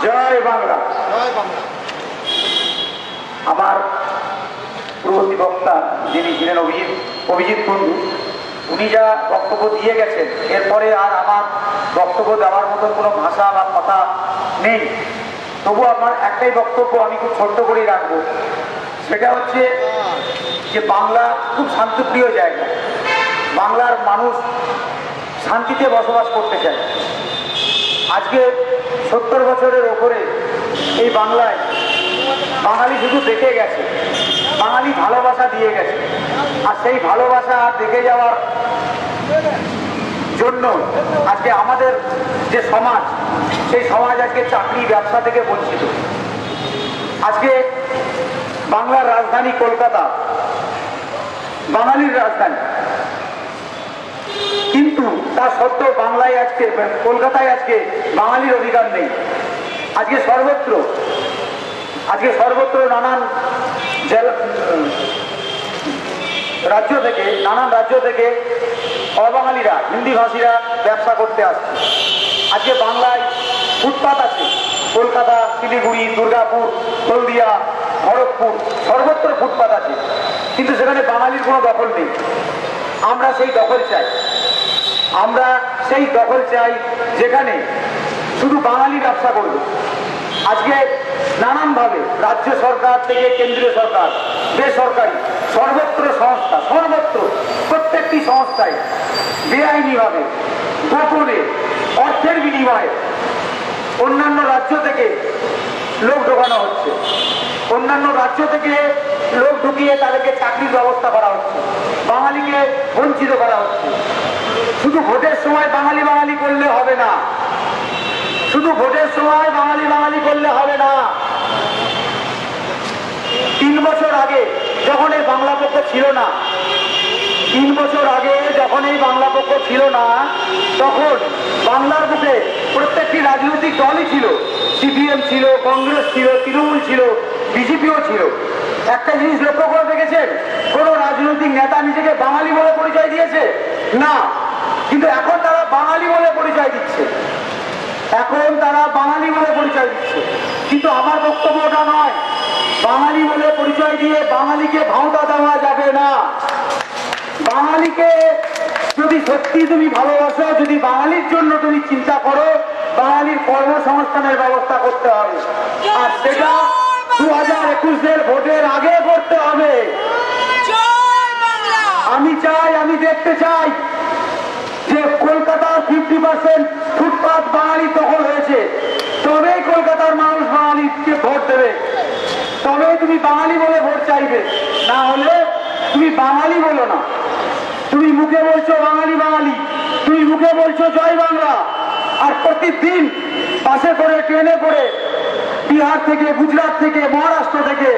জয় বাংলা। আমার পূর্ববর্তী বক্তা যিনি ছিলেন অভিজিৎ কুণ্ডু, উনি যা বক্তব্য দিয়ে গেছেন, এরপরে আর আমার বক্তব্য দেওয়ার মতন কোনো ভাষা বা কথা নেই। তবু আমার একটাই বক্তব্য আমি খুব ছোট্ট করেই রাখবো। সেটা হচ্ছে যে বাংলা খুব শান্তিপ্রিয় জায়গা। বাংলার মানুষ শান্তিতে বসবাস করতে চায়। আজকে 70 বছরের ওপরে এই বাংলায় বাঙালি শুধু দেখে গেছে, বাঙালি ভালোবাসা দিয়ে গেছে। আর সেই ভালোবাসা দেখে যাওয়ার জন্য আজকে আমাদের যে সমাজ, সেই সমাজ আজকে চাকরি ব্যবসা থেকে বঞ্চিত। আজকে বাংলার রাজধানী কলকাতা, বাঙালির রাজধানী, কিন্তু তা সত্ত্বেও বাংলায় আজকে, কলকাতায় আজকে বাঙালির অধিকার নেই। আজকে সর্বত্র নানান রাজ্য থেকে অবাঙালিরা, হিন্দি ভাষীরা ব্যবসা করতে আসছে। আজকে বাংলায় ফুটপাত আছে, কলকাতা, শিলিগুড়ি, দুর্গাপুর, হলদিয়া, খড়গপুর, সর্বত্র ফুটপাত আছে, কিন্তু সেখানে বাঙালির কোনো দখল নেই। আমরা সেই দখল চাই যেখানে শুধু বাঙালি ব্যবসা করবে। আজকে নানানভাবে রাজ্য সরকার থেকে কেন্দ্রীয় সরকার, বেসরকারি সর্বত্র প্রত্যেকটি সংস্থায় বেআইনিভাবে, গোপনে, অর্থের বিনিময়ে অন্যান্য রাজ্য থেকে লোক ঢোকানো হচ্ছে। অন্যান্য রাজ্য থেকে লোক ঢুকিয়ে তাদেরকে চাকরির ব্যবস্থা করা হচ্ছে, বাঙালিকে বঞ্চিত করা হচ্ছে। শুধু ভোটের সময় বাঙালি করলে হবে না, 3 বছর আগে যখন এই বাংলা পক্ষ ছিল না, তখন বাংলার বুকে প্রত্যেকটি রাজনৈতিক দলই ছিল। সিপিএম ছিল, কংগ্রেস ছিল, তৃণমূল ছিল, বিজেপিও ছিল। একটা জিনিস লক্ষ্য করে দেখেছেন, কোন রাজনৈতিক নেতা নিজেকে বাঙালি বলে পরিচয় দিয়েছে না, কিন্তু এখন তারা বাঙালি বলে পরিচয় দিচ্ছে। কিন্তু আমার বক্তব্যটা নয়, বাঙালি বলে পরিচয় দিয়ে বাঙালিকে ভাওতা দেওয়া যাবে না। বাঙালিকে যদি সত্যি তুমি ভালোবাসো, যদি বাঙালির জন্য তুমি চিন্তা করো, বাঙালির কর্মসংস্থানের ব্যবস্থা করতে হবে। আর সেটা 2021-এর ভোটের আগে করতে হবে। আমি দেখতে চাই যে কলকাতার 50% ফুটপাত বাঙালি দখল হয়েছে, তবেই কলকাতার মানুষ বাঙালিকে ভোট দেবে, তবেই তুমি বাঙালি বলে ভোট চাইবে। না হলে তুমি বাঙালি বলো না। তুমি মুখে বলছো বাঙালি, তুমি মুখে বলছো জয় বাংলা, আর প্রতিদিন বাসে করে, ট্রেনে করে বিহার থেকে, গুজরাট থেকে, মহারাষ্ট্র থেকে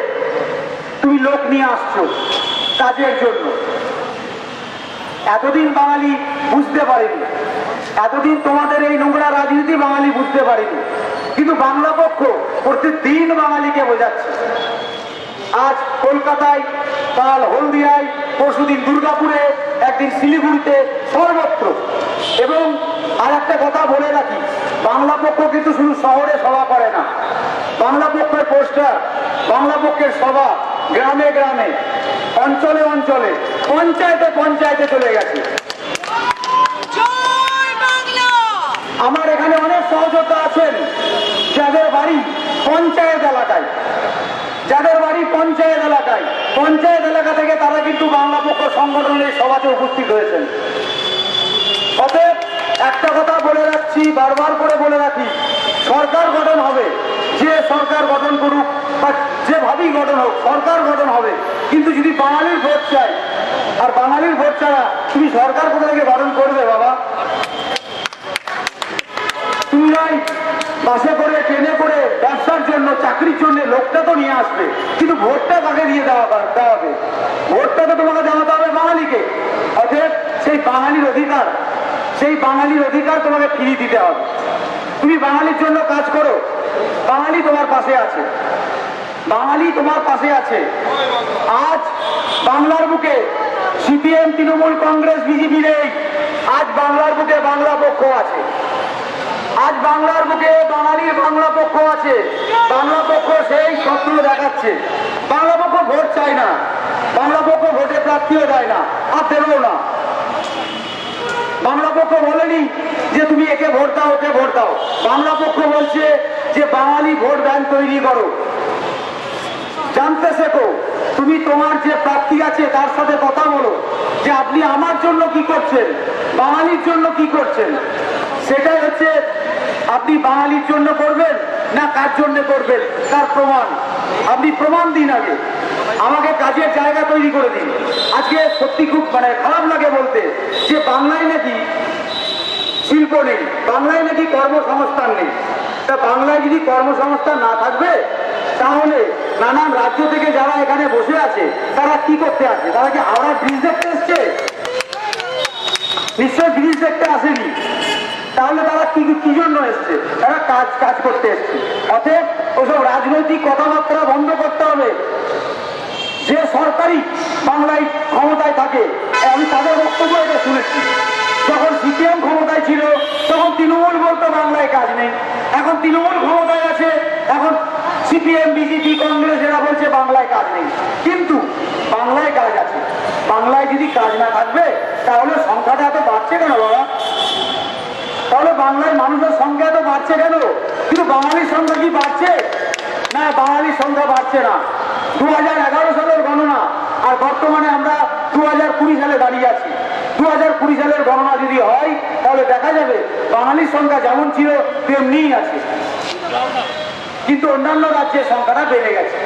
তুমি লোক নিয়ে আসছো কাজের জন্য। এতদিন বাঙালি বুঝতে পারেনি, এতদিন তোমাদের এই নোংরা রাজনীতি বাঙালি বুঝতে পারেনি, কিন্তু বাংলা পক্ষ প্রতিদিন বাঙালিকে বোঝাচ্ছে। আজ কলকাতায়, কাল হলদিয়ায়, পরশুদিন দুর্গাপুরে, একদিন শিলিগুড়িতে, সর্বত্র। এবং আর একটা কথা বলে রাখি, বাংলা পক্ষ কিন্তু শুধু শহরে সভা করে না। বাংলা পক্ষের পোস্টার, বাংলা পক্ষের সভা গ্রামে গ্রামে, অঞ্চলে অঞ্চলে, পঞ্চায়েতে পঞ্চায়েতে চলে গেছে। আমার এখানে অনেক সহযোদ্ধা আছেন যাদের বাড়ি পঞ্চায়েত এলাকায়, পঞ্চায়েত এলাকা থেকে তারা কিন্তু বাংলা পক্ষ সংগঠনের সভাতে উপস্থিত হয়েছেন। অতএব একটা কথা বলে রাখছি, বারবার করে বলে রাখি, সরকার গঠন হবে, যে সরকার গঠন করুক বা যেভাবেই গঠন হোক, সরকার গঠন হবে, কিন্তু যদি বাঙালির ভোট চাই, আর বাঙালির ভোট ছাড়া তুমি সরকার কোথা থেকে গঠন করবে বাবা? তুমি নয় বাসে করে, ট্রেনে করে, ব্যবসার জন্য, চাকরির জন্য লোকটা তো নিয়ে আসবে, কিন্তু ভোটটা তাকে দিয়ে দেওয়া হবে। ভোটটা তো তোমাকে দেওয়াতে হবে বাঙালিকে। অতএব সেই বাঙালির অধিকার তোমাকে ফিরিয়ে দিতে হবে। তুমি বাঙালির জন্য কাজ করো, বাঙালি তোমার পাশে আছে। আজ বাংলার বুকে সিপিএম, তৃণমূল, কংগ্রেস, বিজেপি নেই। আজ বাংলার বুকে বাংলা পক্ষ আছে। আজ বাংলার বুকে বাঙালির বাংলা পক্ষ আছে। আছে, বাংলা পক্ষ সেই স্বপ্ন দেখাচ্ছে। বাংলা পক্ষ ভোট চায় না, বাংলা পক্ষ ভোটে প্রার্থীও দেয় না, আর দেবেও না। বাংলা পক্ষ বলেনি যে তুমি একে ভোট দাও ওকে ভোট দাও। বাংলা পক্ষ বলছে যে বাঙালি ভোট ব্যাংক তৈরি করো, জানতে শেখো। তুমি তোমার যে প্রার্থী আছে তার সাথে কথা বলো যে আপনি আমার জন্য কি করছেন, বাঙালির জন্য কি করছেন। সেটাই হচ্ছে আপনি বাঙালির জন্য করবেন না কার জন্য করবেন তার প্রমাণ। আপনি প্রমাণ দিন আগে, আমাকে কাজের জায়গা তৈরি করে দিন। আজকে সত্যি খুব খারাপ লাগে বলতে যে বাংলায় নাকি শিল্প নেই, বাংলায় নাকি কর্মসংস্থান নেই। তা বাংলায় যদি কর্মসংস্থান না থাকবে তাহলে নানান রাজ্য থেকে যারা এখানে বসে আছে তারা কি করতে আছে? তারা কি হাওড়া ব্রিজ দেখতে এসছে? নিশ্চয় ব্রিজ দেখতে আসেনি। তাহলে তারা কি জন্য এসছে? তারা কাজ করতে এসছে। অতএব ওসব রাজনৈতিক কথাবার্তা বন্ধ করতে হবে। যে সরকারি বাংলায় ক্ষমতায় থাকে, আমি তাদের বক্তব্য এটা শুনেছি। যখন সিপিএম ক্ষমতায় ছিল তখন তৃণমূল বলতো বাংলায় কাজ নেই। এখন তৃণমূল ক্ষমতায় আছে, এখন সিপিএম বিজেপি কংগ্রেস এরা বলছে বাংলায় কাজ নেই। কিন্তু বাংলায় কাজ আছে। বাংলায় যদি কাজ না থাকবে তাহলে সংখ্যাটা এত বাড়ছে কেন বাবা? তাহলে বাংলায় মানুষের সংখ্যা এত বাড়ছে কেন? কিন্তু বাঙালির সংখ্যা কি বাড়ছে? না, বাঙালির সংখ্যা বাড়ছে না। 2011 সালের গণনা আর বর্তমানে আমরা 2020 সালে দাঁড়িয়ে আছি। 2020 সালের গণনা যদি হয় তাহলে দেখা যাবে বাঙালির সংখ্যা যেমন ছিল তেমনিই আছে, কিন্তু অন্যান্য রাজ্যের সংখ্যাটা বেড়ে গেছে।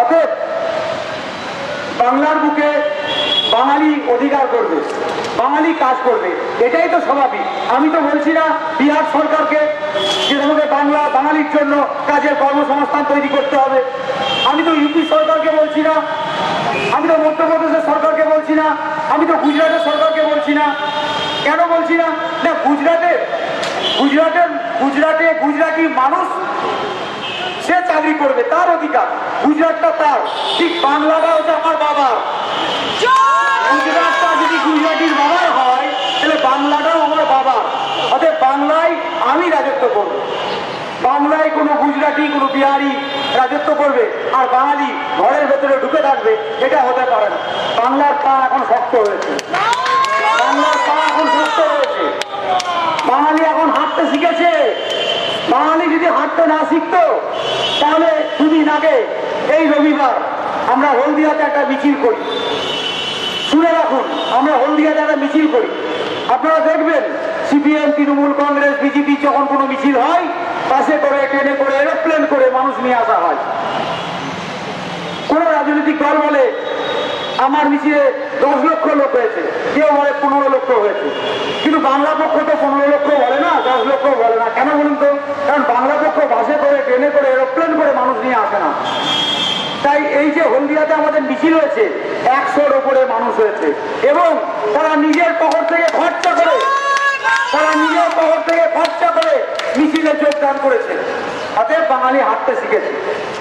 অতএব বাংলার বুকে বাঙালি অধিকার করবে, বাঙালি কাজ করবে, এটাই তো স্বাভাবিক। আমি তো বলছি না বিহার সরকারকে যে তোমাকে বাঙালির জন্য কাজের কর্মসংস্থান তৈরি করতে হবে। আমি তো ইউপি সরকারকে বলছি না, আমি তো মধ্যপ্রদেশের সরকারকে বলছি না, আমি তো গুজরাটের সরকারকে বলছি না। কেন বলছি না? না, গুজরাটে গুজরাটি মানুষ সে চাকরি করবে, তার অধিকার, গুজরাটটা তার। ঠিক বাংলাটা হচ্ছে আমার বাবার। গুজরাটটা যদি গুজরাটির বাবার হয় তাহলে বাংলাটাও আমার বাবার। অতএব বাংলায় আমি রাজত্ব করবো। বাংলায় কোনো গুজরাটি কোনো বিহারি রাজত্ব করবে আর বাঙালি ঘরের ভেতরে ঢুকে থাকবে, এটা হতে পারে না। বাংলার পা এখন শক্ত হয়েছে, বাংলার পা এখন শক্ত হয়েছে। বাঙালি এখন হাঁটতে শিখেছে। বাঙালি যদি হাঁটতে না শিখতো তাহলে দুদিন আগে এই রবিবার আমরা হলদিয়াতে একটা মিছিল করি। শুনে রাখুন, আমরা হলদিয়াতে একটা মিছিল করি। আপনারা দেখবেন সিপিএম তৃণমূল কংগ্রেস বিজেপি যখন কোনো মিছিল হয় বাসে করে ট্রেনে করে এরোপ্লেন করে মানুষ নিয়ে আসা হয়। কোন রাজনৈতিক দল বলে আমার মিছিলে 10 লক্ষ লোক হয়েছে, কেউ বলে 15 লক্ষ হয়েছে, কিন্তু বাংলা পক্ষ তো 15 লক্ষ বলে না, 10 লক্ষ বলে না। কেন বলুন তো? কারণ বাংলা পক্ষ বাসে করে ট্রেনে করে এরোপ্লেন করে মানুষ নিয়ে আসে না। তাই এই যে হলদিয়াতে আমাদের মিছিল হয়েছে 100-র উপরে মানুষ হয়েছে এবং তারা নিজের পকেট থেকে খরচা করে মিছিলে যোগদান করেছে। অতএব বাঙালি হাঁটতে শিখেছে।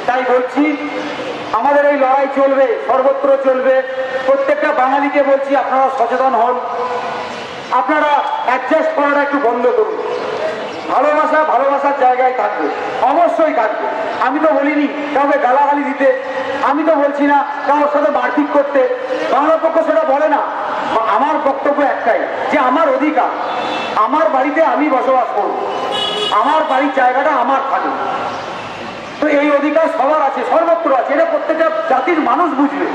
তাই বলছি আমাদের এই লড়াই চলবে, সর্বত্র চলবে। প্রত্যেকটা বাঙালিকে বলছি আপনারা সচেতন হন, আপনারা অ্যাডজাস্ট করাটা একটু বন্ধ করুন। ভালোবাসার জায়গায় থাকবে, অবশ্যই থাকবে। আমি তো বলিনি কাউকে গালাগালি দিতে, আমি তো বলছি না কারোর সাথে মারপিট করতে। বাংলা পক্ষ সেটা বলে না। আমার বক্তব্য একটাই যে আমার অধিকার, আমার বাড়িতে আমি বসবাস করব, আমার বাড়ির জায়গাটা আমার থাকে। তো এই অধিকার সবার আছে, সর্বত্র আছে। এটা প্রত্যেকটা জাতির মানুষ বুঝবে,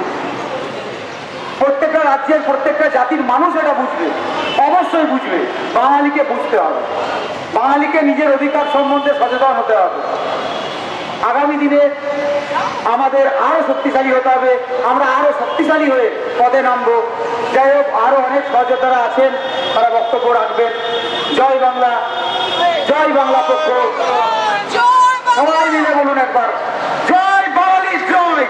প্রত্যেকটা রাজ্যের প্রত্যেকটা জাতির মানুষ এটা বুঝবে, অবশ্যই বুঝবে। বাঙালিকে বুঝতে হবে, বাঙালিকে নিজের অধিকার সম্বন্ধে সচেতন হতে হবে। আগামী দিনে আমাদের আরো শক্তিশালী হতে হবে, আমরা আরো শক্তিশালী হয়ে পদে নামবো। যাই হোক, আরো অনেক সহযোদ্ধারা আছেন, তারা বক্তব্য রাখবেন। জয় বাংলা, জয় বাংলা পক্ষ। সবাই মিলে বলুন একবার, জয় বাঙালি জয়।